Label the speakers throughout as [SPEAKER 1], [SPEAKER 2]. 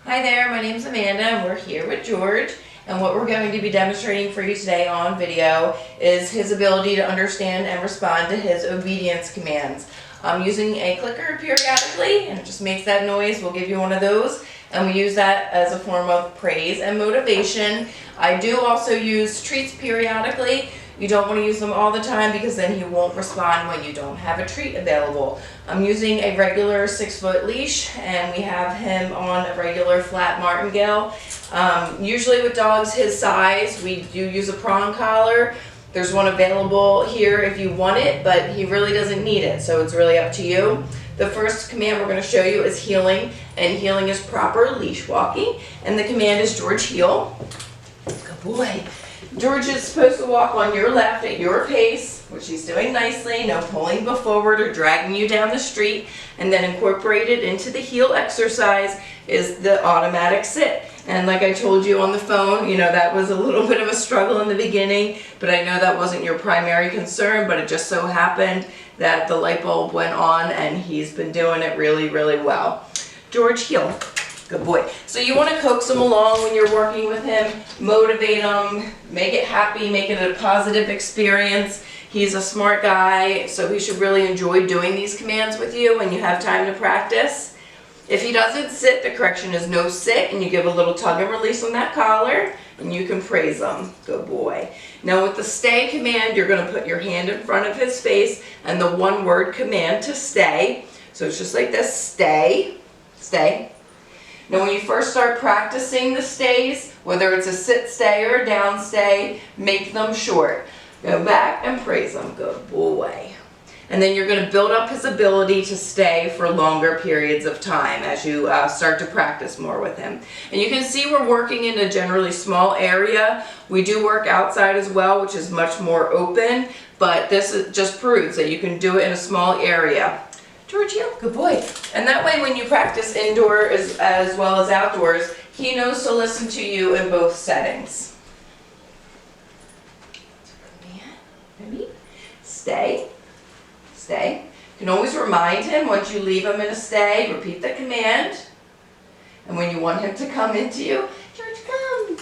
[SPEAKER 1] Hi there, my name is Amanda and we're here with George, and what we're going to be demonstrating for you today on video is his ability to understand and respond to his obedience commands. I'm using a clicker periodically and it just makes that noise. We'll give you one of those and we use that as a form of praise and motivation. I do also use treats periodically. You don't want to use them all the time because then he won't respond when you don't have a treat available. I'm using a regular 6-foot leash and we have him on a regular flat martingale. Usually with dogs his size, we do use a prong collar. There's one available here if you want it, but he really doesn't need it, so it's really up to you. The first command we're going to show you is heeling, and heeling is proper leash walking, and the command is George heel. Good boy. George is supposed to walk on your left at your pace, which he's doing nicely, no pulling forward or dragging you down the street, and then incorporated into the heel exercise is the automatic sit. And like I told you on the phone, that was a little bit of a struggle in the beginning, but I know that wasn't your primary concern, but it just so happened that the light bulb went on and he's been doing it really, really well. George heel. Good boy. So you want to coax him along when you're working with him, motivate him, make it happy, make it a positive experience. He's a smart guy, so he should really enjoy doing these commands with you when you have time to practice. If he doesn't sit, the correction is no sit, and you give a little tug and release on that collar, and you can praise him. Good boy. Now with the stay command, you're going to put your hand in front of his face and the one-word command to stay. So it's just like this, stay, stay. Now when you first start practicing the stays, whether it's a sit stay or a down stay, make them short. Go back and praise him. Good boy. And then you're going to build up his ability to stay for longer periods of time as you start to practice more with him. And you can see we're working in a generally small area. We do work outside as well, which is much more open, but this just proves that you can do it in a small area. George heel, good boy. And that way when you practice indoors as well as outdoors, he knows to listen to you in both settings. Ready? Stay. Stay. You can always remind him once you leave him in a stay, repeat the command. And when you want him to come into you, George, come.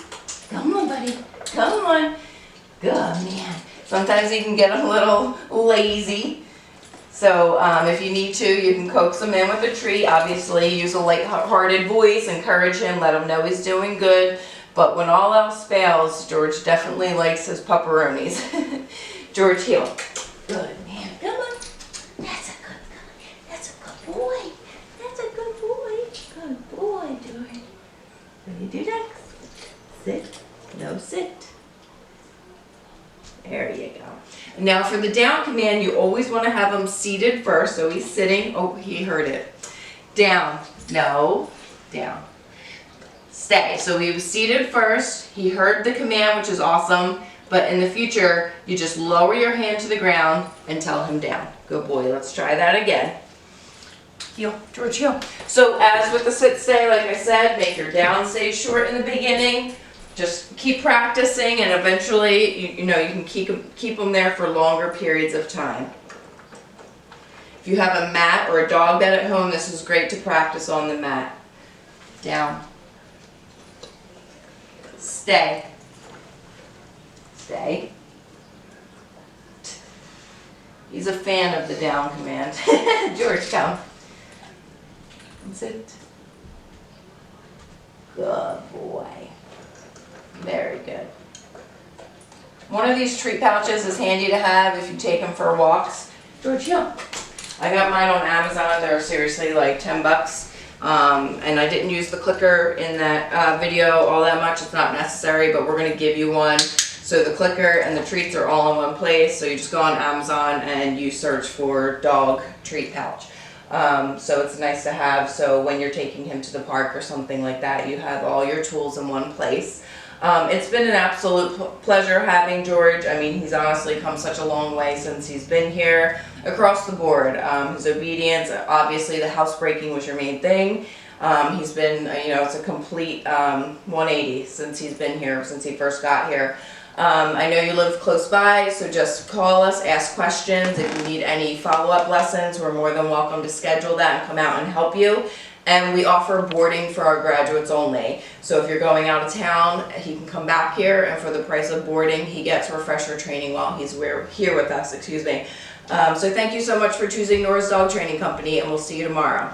[SPEAKER 1] Come on, buddy. Come on. Good man. Sometimes he can get a little lazy. So if you need to, you can coax him in with a treat. Obviously, use a light-hearted voice, encourage him, let him know he's doing good. But when all else fails, George definitely likes his pepperonis. George heel. Good man. Come on. That's a good guy. That's a good boy. That's a good boy. Good boy, George. What do you do next? Sit. No sit. There you go. Now for the down command, you always want to have him seated first. So he's sitting. Oh, he heard it. Down. No. Down. Stay. So he was seated first. He heard the command, which is awesome. But in the future, you just lower your hand to the ground and tell him down. Good boy. Let's try that again. Heel. George, heel. So as with the sit stay, like I said, make your down stay short in the beginning. Just keep practicing, and eventually, you can keep them there for longer periods of time. If you have a mat or a dog bed at home, this is great to practice on the mat. Down. Stay. Stay. He's a fan of the down command. George, come. Sit. Good boy. Very good. One of these treat pouches is handy to have if you take them for walks. George, heel. I got mine on Amazon. They're seriously like 10 bucks. And I didn't use the clicker in that video all that much. It's not necessary, but we're going to give you one. So the clicker and the treats are all in one place. So you just go on Amazon and you search for dog treat pouch. So it's nice to have. So when you're taking him to the park or something like that, you have all your tools in one place. It's been an absolute pleasure having George. I mean, he's honestly come such a long way since he's been here across the board. His obedience, obviously the housebreaking was your main thing. He's been, it's a complete 180 since he's been here, since he first got here. I know you live close by, so just call us, ask questions. If you need any follow-up lessons, we're more than welcome to schedule that and come out and help you. And we offer boarding for our graduates only. So if you're going out of town, he can come back here, and for the price of boarding, he gets refresher training while he's here with us, excuse me. So thank you so much for choosing Nora's Dog Training Company, and we'll see you tomorrow.